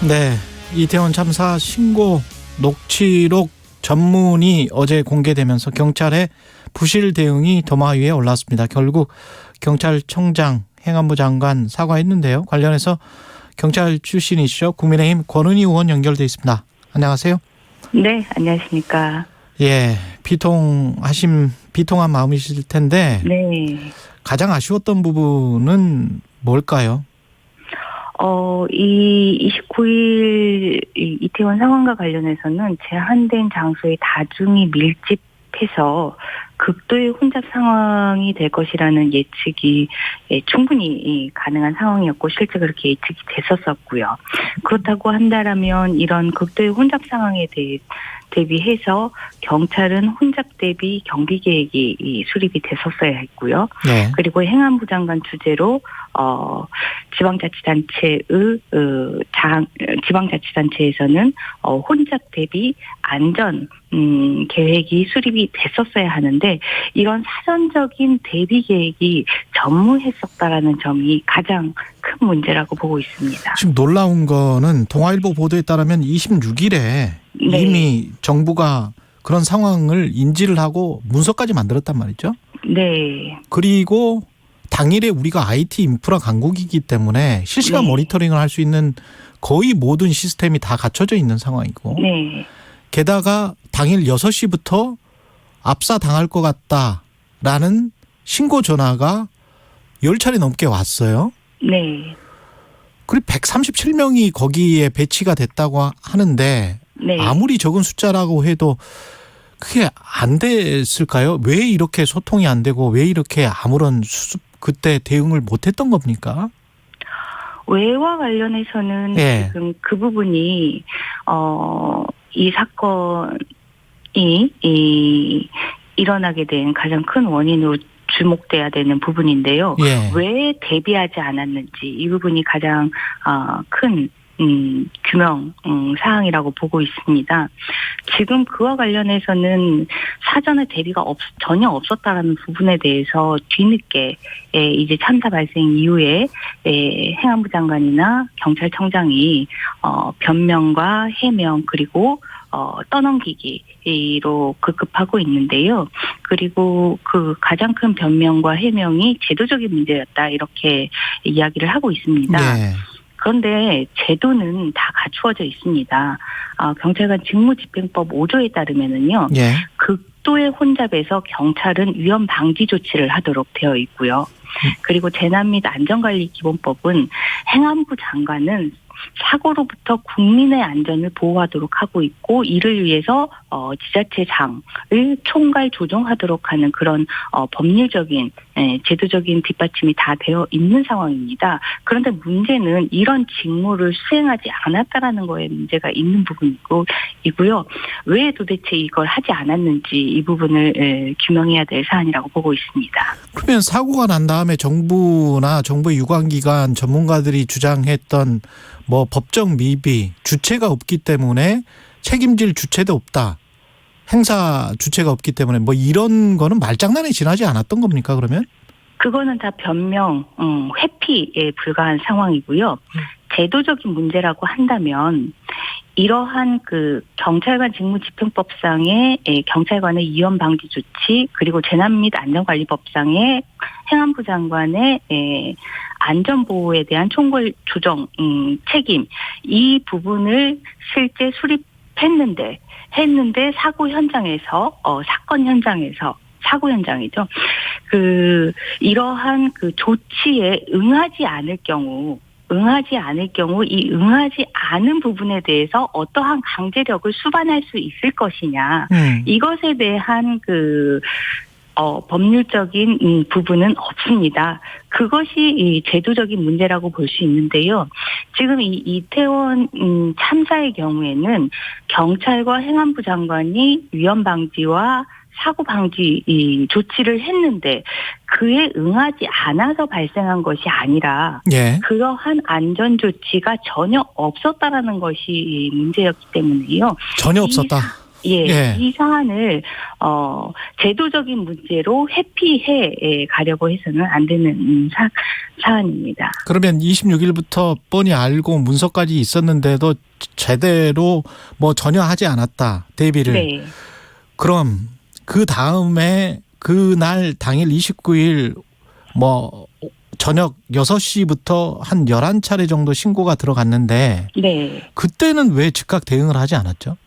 네, 이태원 참사 신고 녹취록 전문이 어제 공개되면서 경찰의 부실 대응이 도마 위에 올랐습니다. 결국 경찰청장, 행안부 장관 사과했는데요. 관련해서 경찰 출신이시죠. 국민의힘 권은희 의원 연결돼 있습니다. 안녕하세요. 네, 안녕하십니까. 예, 비통한 마음이실 텐데 네. 가장 아쉬웠던 부분은 뭘까요? 이 29일 이태원 상황과 관련해서는 제한된 장소에 다중이 밀집해서 극도의 혼잡 상황이 될 것이라는 예측이 충분히 가능한 상황이었고 실제 그렇게 예측이 됐었고요. 그렇다고 한다면 이런 극도의 혼잡 상황에 대비해서 경찰은 혼잡 대비 경비 계획이 수립이 됐었어야 했고요. 네. 그리고 행안부 장관 주재로 지방자치단체에서는 혼잡 대비 안전 계획이 수립이 됐었어야 하는데 이런 사전적인 대비 계획이 전무했었다라는 점이 가장 큰 문제라고 보고 있습니다. 지금 놀라운 거는 동아일보 보도에 따르면 26일에 네. 이미 정부가 그런 상황을 인지를 하고 문서까지 만들었단 말이죠. 네. 그리고 당일에 우리가 IT 인프라 강국이기 때문에 실시간 네. 모니터링을 모니터링을 할 수 있는 거의 모든 시스템이 다 갖춰져 있는 상황이고 네. 게다가 당일 6시부터 압사당할 것 같다라는 신고 전화가 10차례 넘게 왔어요. 네. 그리고 137명이 거기에 배치가 됐다고 하는데 네. 아무리 적은 숫자라고 해도 그게 안 됐을까요? 왜 이렇게 소통이 안 되고 왜 이렇게 아무런 그때 대응을 못했던 겁니까? 외와 관련해서는 예. 지금 그 부분이 이 사건이 일어나게 된 가장 큰 원인으로 주목돼야 되는 부분인데요. 예. 왜 대비하지 않았는지 이 부분이 가장 큰 규명 사항이라고 보고 있습니다. 지금 그와 관련해서는 사전에 대비가 전혀 없었다라는 부분에 대해서 뒤늦게 이제 참사 발생 이후에 행안부 장관이나 경찰청장이 변명과 해명 그리고 떠넘기기로 급급하고 있는데요. 그리고 그 가장 큰 변명과 해명이 제도적인 문제였다 이렇게 이야기를 하고 있습니다. 예. 그런데 제도는 다 갖추어져 있습니다. 경찰관 직무집행법 5조에 따르면은요. 예. 극도의 혼잡에서 경찰은 위험 방지 조치를 하도록 되어 있고요. 그리고 재난 및 안전관리 기본법은 행안부 장관은 사고로부터 국민의 안전을 보호하도록 하고 있고 이를 위해서 지자체장을 총괄 조정하도록 하는 그런 법률적인 제도적이고요 뒷받침이 다 되어 있는 상황입니다. 그런데 문제는 이런 직무를 수행하지 않았다라는 거에 문제가 있는 부분이고요. 왜 도대체 이걸 하지 않았는지 이 부분을 규명해야 될 사안이라고 보고 있습니다. 그러면 사고가 난 다음에 정부나 정부의 유관기관 전문가들이 주장했던 뭐 법적 미비, 주체가 없기 때문에 책임질 주체도 없다. 행사 주체가 없기 때문에 뭐 이런 거는 말장난에 지나지 않았던 겁니까 그러면? 그거는 다 변명, 회피에 불과한 상황이고요. 제도적인 문제라고 한다면 이러한 그 경찰관 직무집행법상의 경찰관의 위험 방지 조치 그리고 재난 및 안전관리법상의 행안부 장관의 안전보호에 대한 총괄 조정 책임 이 부분을 실제 수립했는데 사고 현장에서 사고 현장이죠. 이러한 그 조치에 응하지 않을 경우 이 응하지 않은 부분에 대해서 어떠한 강제력을 수반할 수 있을 것이냐. 이것에 대한 법률적인 부분은 없습니다. 그것이 이 제도적인 문제라고 볼 수 있는데요. 지금 이 이태원 참사의 경우에는 경찰과 행안부 장관이 위험 방지와 사고 방지 조치를 했는데 그에 응하지 않아서 발생한 것이 아니라 예. 그러한 안전 조치가 전혀 없었다라는 것이 문제였기 때문에요. 전혀 없었다. 예. 이 사안을 제도적인 문제로 회피해 가려고 해서는 안 되는 사안입니다. 그러면 26일부터 뻔히 알고 문서까지 있었는데도 제대로 뭐 전혀 하지 않았다. 대비를. 네. 그럼 그 다음에 그날 당일 29일 뭐 저녁 6시부터 한 11차례 정도 신고가 들어갔는데 네. 그때는 왜 즉각 대응을 하지 않았죠?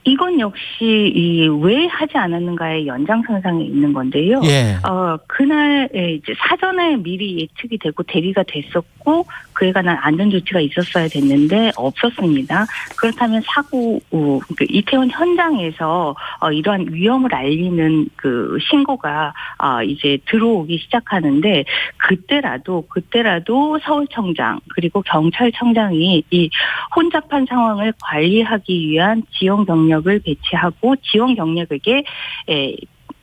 이건 역시 왜 하지 않았는가의 연장선상에 있는 건데요. 예. 그날 이제 사전에 미리 예측이 되고 대비가 됐었고 그에 관한 안전 조치가 있었어야 됐는데 없었습니다. 그렇다면 사고 이태원 현장에서 이러한 위험을 알리는 그 신고가 이제 들어오기 시작하는데 그때라도 서울청장 그리고 경찰청장이 이 혼잡한 상황을 관리하기 위한 지원 경력을 배치하고 지원 경력에게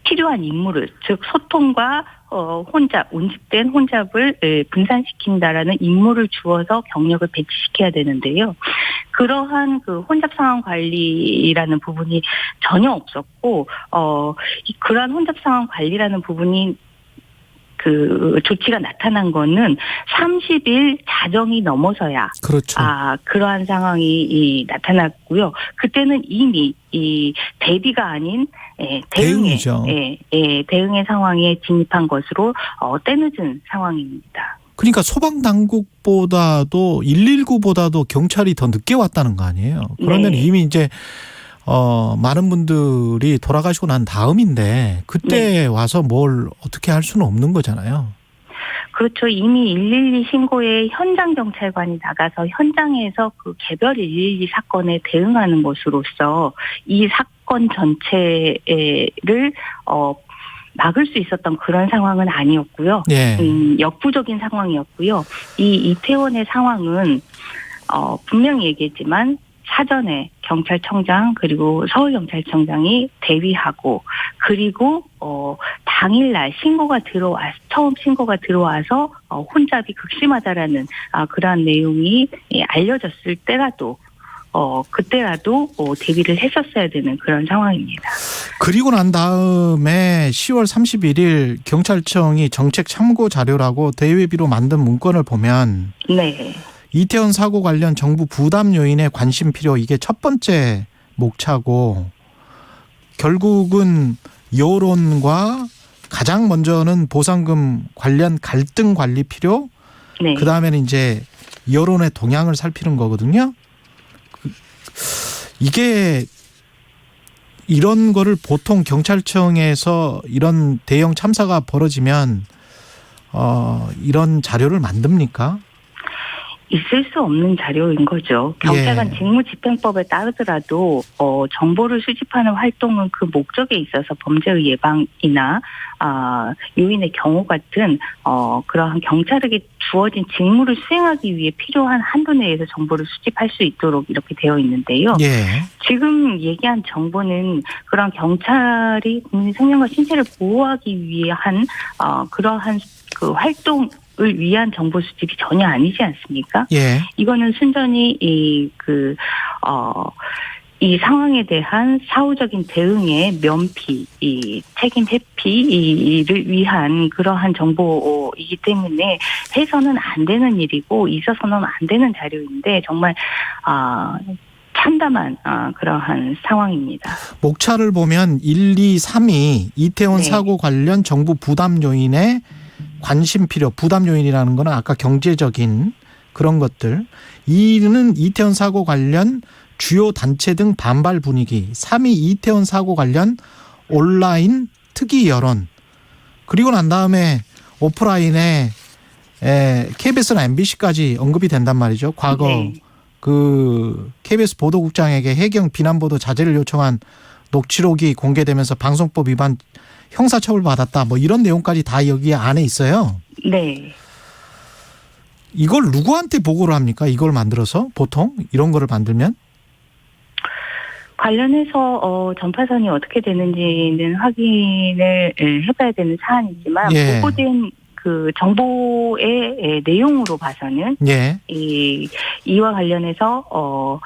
필요한 임무를 즉 소통과 운집된 혼잡을 분산시킨다라는 임무를 주어서 경력을 배치시켜야 되는데요. 그러한 그 혼잡 상황 관리라는 부분이 전혀 없었고 그러한 혼잡 상황 관리라는 부분이 그 조치가 나타난 거는 30일 자정이 넘어서야 그렇죠. 그러한 상황이 나타났고요. 그때는 이미 이 대비가 아닌 대응이죠. 대응의 상황에 진입한 것으로 때늦은 상황입니다. 그러니까 소방당국보다도 119보다도 경찰이 더 늦게 왔다는 거 아니에요. 그러면 네. 이미 이제 많은 분들이 돌아가시고 난 다음인데 그때 와서 뭘 어떻게 할 수는 없는 거잖아요. 그렇죠. 이미 112 신고에 현장 경찰관이 나가서 현장에서 그 개별 112 사건에 대응하는 것으로서 이 사건 전체를 막을 수 있었던 그런 상황은 아니었고요. 예. 역부족인 상황이었고요. 이 이태원의 상황은 분명히 얘기했지만 사전에 경찰청장 그리고 서울경찰청장이 대비하고 그리고 당일날 처음 신고가 들어와서 혼잡이 극심하다라는 그러한 내용이 알려졌을 때라도 그때라도 대비를 했었어야 되는 그런 상황입니다. 그리고 난 다음에 10월 31일 경찰청이 정책 참고 자료라고 대외비로 만든 문건을 보면 네. 이태원 사고 관련 정부 부담 요인에 관심 필요 이게 첫 번째 목차고 결국은 여론과 가장 먼저는 보상금 관련 갈등 관리 필요 네. 그다음에는 이제 여론의 동향을 살피는 거거든요. 이게 이런 거를 보통 경찰청에서 이런 대형 참사가 벌어지면 이런 자료를 만듭니까? 있을 수 없는 자료인 거죠. 경찰관 직무집행법에 따르더라도 정보를 수집하는 활동은 그 목적에 있어서 범죄의 예방이나 요인의 경우 같은 그러한 경찰에게 주어진 직무를 수행하기 위해 필요한 한도 내에서 정보를 수집할 수 있도록 이렇게 되어 있는데요. 예. 지금 얘기한 정보는 그런 경찰이 국민 생명과 신체를 보호하기 위한 그러한 그 활동 을 위한 정보 수집이 전혀 아니지 않습니까? 예. 이거는 순전히 이 상황에 대한 사후적인 대응의 면피, 이 책임 회피를 위한 그러한 정보이기 때문에 해서는 안 되는 일이고 있어서는 안 되는 자료인데 정말 참담한 그러한 상황입니다. 목차를 보면 1, 2, 3이 이태원 네. 사고 관련 정부 부담 요인에 관심 필요, 부담 요인이라는 거는 아까 경제적인 그런 것들. 2는 이태원 사고 관련 주요 단체 등 반발 분위기. 3이 이태원 사고 관련 온라인 특이 여론. 그리고 난 다음에 오프라인에 KBS나 MBC까지 언급이 된단 말이죠. 과거 네. 그 KBS 보도국장에게 해경 비난보도 자제를 요청한 녹취록이 공개되면서 방송법 위반 형사처벌 받았다. 뭐 이런 내용까지 다 여기 안에 있어요. 네. 이걸 누구한테 보고를 합니까? 이걸 만들어서 보통 이런 거를 만들면? 관련해서 전파선이 어떻게 되는지는 확인을 해봐야 되는 사안이지만 예. 보고된 그 정보의 내용으로 봐서는 예. 이와 관련해서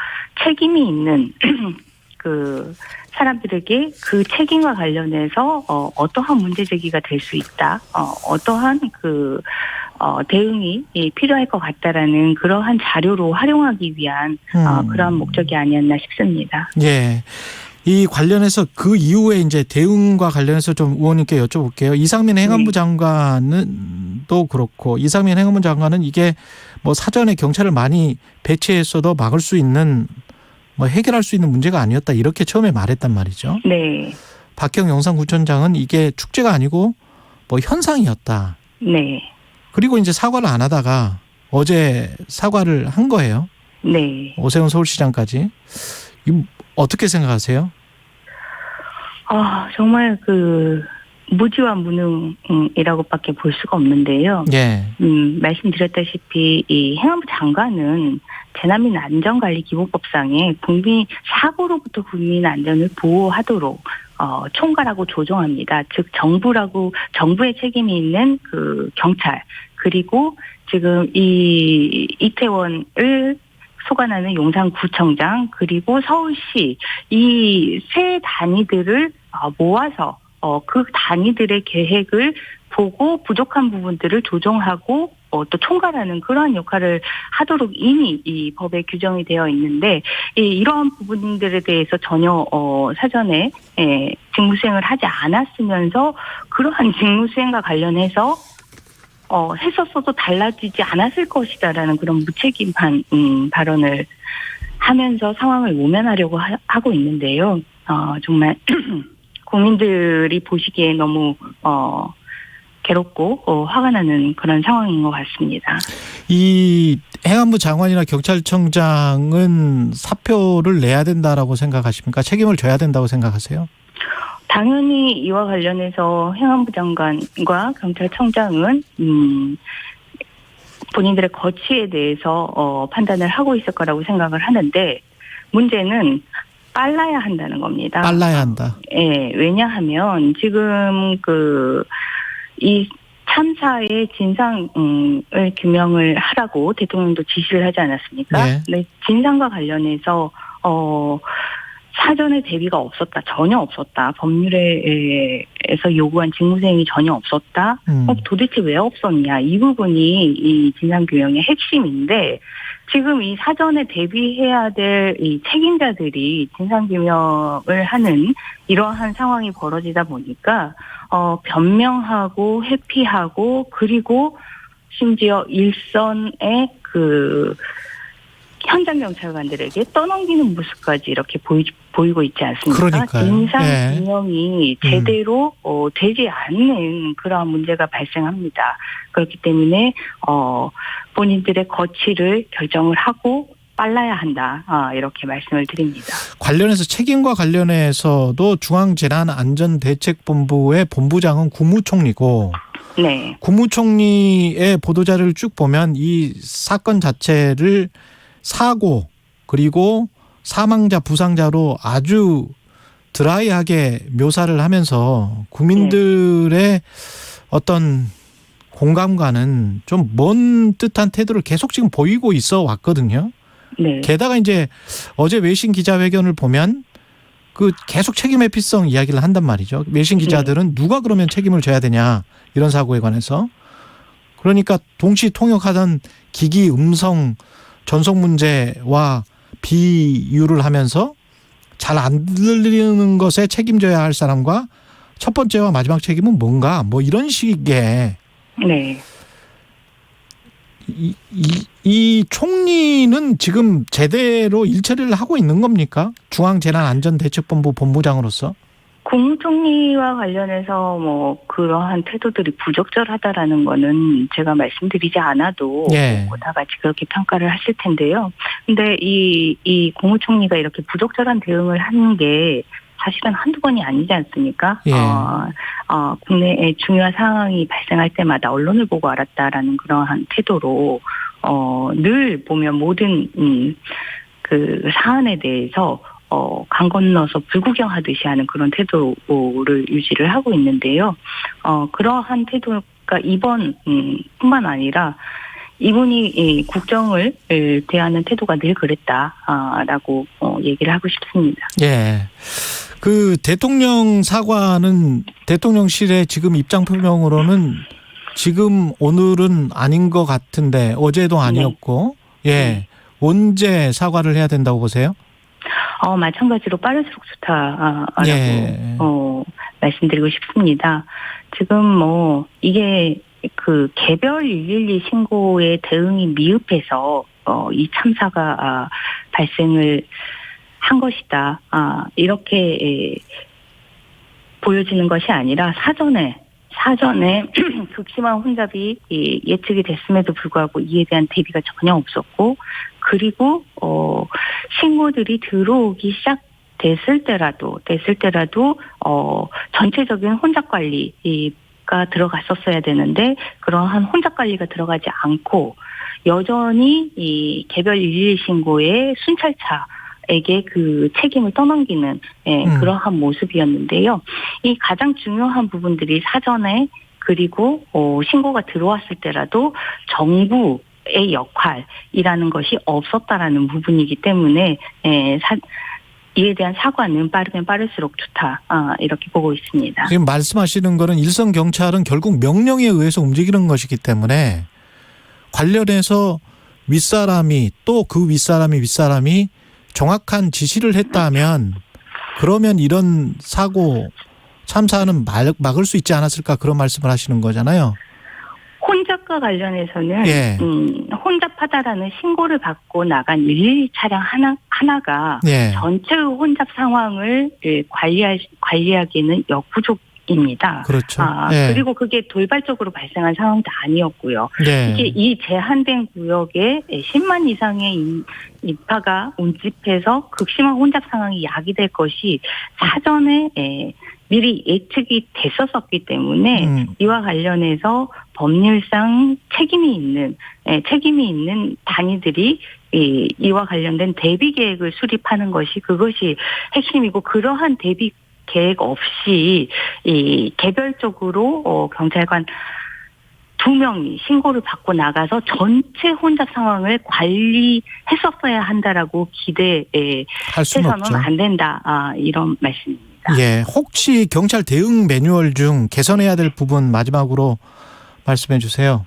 책임이 있는 그 사람들에게 그 책임과 관련해서 어떠한 문제 제기가 될 수 있다, 어떠한 그 대응이 필요할 것 같다라는 그러한 자료로 활용하기 위한 그러한 목적이 아니었나 싶습니다. 예. 이 관련해서 그 이후에 이제 대응과 관련해서 좀 의원님께 여쭤볼게요. 이상민 행안부 장관은 또 그렇고, 이상민 행안부 장관은 이게 뭐 사전에 경찰을 많이 배치했어도 막을 수 있는, 뭐 해결할 수 있는 문제가 아니었다, 이렇게 처음에 말했단 말이죠. 네. 박경 영산구청장은 이게 축제가 아니고 뭐 현상이었다. 네. 그리고 이제 사과를 안 하다가 어제 사과를 한 거예요. 네. 오세훈 서울시장까지. 이거 어떻게 생각하세요? 정말 그 무지와 무능이라고밖에 볼 수가 없는데요. 예. 말씀드렸다시피 이 행안부 장관은 재난민 안전관리기본법상에 사고로부터 국민 안전을 보호하도록 총괄하고 조정합니다. 즉 정부의 책임이 있는 그 경찰, 그리고 지금 이 이태원을 소관하는 용산구청장, 그리고 서울시, 이 세 단위들을 모아서 그 단위들의 계획을 보고 부족한 부분들을 조정하고 또 총괄하는 그러한 역할을 하도록 이미 이 법에 규정이 되어 있는데, 이러한 부분들에 대해서 전혀 사전에 직무수행을 하지 않았으면서 그러한 직무수행과 관련해서 했었어도 달라지지 않았을 것이다라는 그런 무책임한 발언을 하면서 상황을 모면하려고 하고 있는데요. 정말 국민들이 보시기에 너무 괴롭고 화가 나는 그런 상황인 것 같습니다. 이 행안부 장관이나 경찰청장은 사표를 내야 된다라고 생각하십니까? 책임을 져야 된다고 생각하세요? 당연히 이와 관련해서 행안부 장관과 경찰청장은 본인들의 거취에 대해서 판단을 하고 있을 거라고 생각을 하는데, 문제는 빨라야 한다는 겁니다. 빨라야 한다. 예, 왜냐하면 지금 이 참사의 진상을 규명을 하라고 대통령도 지시를 하지 않았습니까? 네. 네, 진상과 관련해서 사전에 대비가 없었다, 전혀 없었다, 법률에서 요구한 직무수행이 전혀 없었다. 도대체 왜 없었냐, 이 부분이 이 진상규명의 핵심인데, 지금 이 사전에 대비해야 될 이 책임자들이 진상규명을 하는 이러한 상황이 벌어지다 보니까 변명하고 회피하고, 그리고 심지어 일선의 그 현장 경찰관들에게 떠넘기는 모습까지 이렇게 보이고 있지 않습니까? 그러니까요. 진상규명이 제대로 되지 않는 그러한 문제가 발생합니다. 그렇기 때문에 본인들의 거취를 결정을 하고 빨라야 한다, 이렇게 말씀을 드립니다. 관련해서 책임과 관련해서도 중앙재난안전대책본부의 본부장은 국무총리고, 네. 국무총리의 보도자료를 쭉 보면 이 사건 자체를 사고, 그리고 사망자, 부상자로 아주 드라이하게 묘사를 하면서 국민들의 어떤 공감과는 좀 먼 듯한 태도를 계속 지금 보이고 있어 왔거든요. 네. 게다가 이제 어제 외신 기자회견을 보면 그 계속 책임 회피성 이야기를 한단 말이죠. 외신 기자들은 누가 그러면 책임을 져야 되냐, 이런 사고에 관해서. 그러니까 동시 통역하던 기기 음성 전송 문제와 비유를 하면서 잘 안 들리는 것에 책임져야 할 사람과 첫 번째와 마지막 책임은 뭔가, 뭐 이런 식의. 네. 이 총리는 지금 제대로 일처리를 하고 있는 겁니까? 중앙재난안전대책본부 본부장으로서? 국무총리와 관련해서 뭐 그러한 태도들이 부적절하다라는 거는 제가 말씀드리지 않아도 다 같이 그렇게 평가를 하실 텐데요. 근데 이 국무총리가 이렇게 부적절한 대응을 하는 게 사실은 한두 번이 아니지 않습니까? 국내에 중요한 상황이 발생할 때마다 언론을 보고 알았다라는 그러한 태도로 늘 보면 모든 그 사안에 대해서 강 건너서 불구경하듯이 하는 그런 태도를 유지를 하고 있는데요. 그러한 태도가 이번 뿐만 아니라 이분이 이 국정을 대하는 태도가 늘 그랬다라고 얘기를 하고 싶습니다. 예. 그 대통령 사과는 대통령실의 지금 입장 표명으로는 지금 오늘은 아닌 것 같은데 어제도 아니었고 예. 언제 사과를 해야 된다고 보세요? 마찬가지로 빠를수록 좋다라고 예. 말씀드리고 싶습니다. 지금 이게 그 개별 112 신고의 대응이 미흡해서 이 참사가 발생을 한 것이다. 이렇게 보여지는 것이 아니라 사전에 극심한 혼잡이 예측이 됐음에도 불구하고 이에 대한 대비가 전혀 없었고, 그리고 신고들이 들어오기 시작됐을 때라도 전체적인 혼잡 관리가 들어갔었어야 되는데 그러한 혼잡 관리가 들어가지 않고 여전히 이 개별 112 신고의 순찰차에게 그 책임을 떠넘기는 그러한 모습이었는데요. 이 가장 중요한 부분들이 사전에 그리고 신고가 들어왔을 때라도 정부의 역할이라는 것이 없었다라는 부분이기 때문에 이에 대한 사과는 빠르면 빠를수록 좋다. 이렇게 보고 있습니다. 지금 말씀하시는 거는 일선 경찰은 결국 명령에 의해서 움직이는 것이기 때문에 관련해서 윗사람이 또 그 윗사람이 정확한 지시를 했다면 그러면 이런 사고 참사는 막을 수 있지 않았을까 그런 말씀을 하시는 거잖아요. 혼잡과 관련해서는 예. 혼잡하다라는 신고를 받고 나간 112 차량 하나가 예. 전체의 혼잡 상황을 관리하기에는 역부족입니다. 그렇죠. 예. 그리고 그게 돌발적으로 발생한 상황도 아니었고요. 예. 이게 이 제한된 구역에 10만 이상의 인파가 운집해서 극심한 혼잡 상황이 야기될 것이 사전에 미리 예측이 됐었기 때문에 이와 관련해서 법률상 책임이 있는 단위들이 이와 관련된 대비 계획을 수립하는 것이 그것이 핵심이고, 그러한 대비 계획 없이 개별적으로 경찰관 2명이 신고를 받고 나가서 전체 혼잡 상황을 관리했었어야 한다라고 기대해서는 안 된다. 이런 말씀입니다. 예, 혹시 경찰 대응 매뉴얼 중 개선해야 될 부분 마지막으로 말씀해 주세요.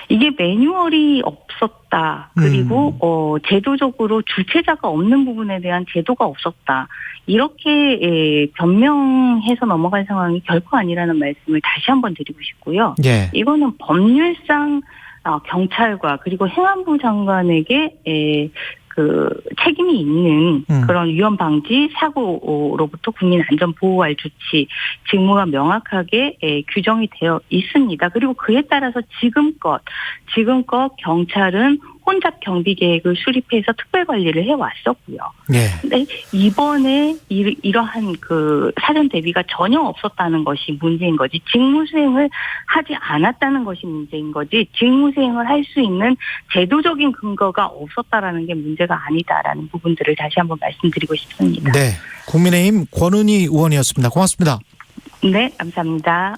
이게 매뉴얼이 없었다. 그리고 제도적으로 주체자가 없는 부분에 대한 제도가 없었다. 이렇게 변명해서 넘어갈 상황이 결코 아니라는 말씀을 다시 한번 드리고 싶고요. 예. 이거는 법률상 경찰과 그리고 행안부 장관에게 그 책임이 있는 그런 위험 방지 사고로부터 국민 안전 보호할 조치 직무가 명확하게 규정이 되어 있습니다. 그리고 그에 따라서 지금껏 경찰은 혼잡 경비 계획을 수립해서 특별 관리를 해왔었고요. 네. 근데 이번에 이러한 그 사전 대비가 전혀 없었다는 것이 문제인 거지, 직무 수행을 하지 않았다는 것이 문제인 거지, 직무 수행을 할 수 있는 제도적인 근거가 없었다라는 게 문제가 아니다라는 부분들을 다시 한번 말씀드리고 싶습니다. 네, 국민의힘 권은희 의원이었습니다. 고맙습니다. 네, 감사합니다.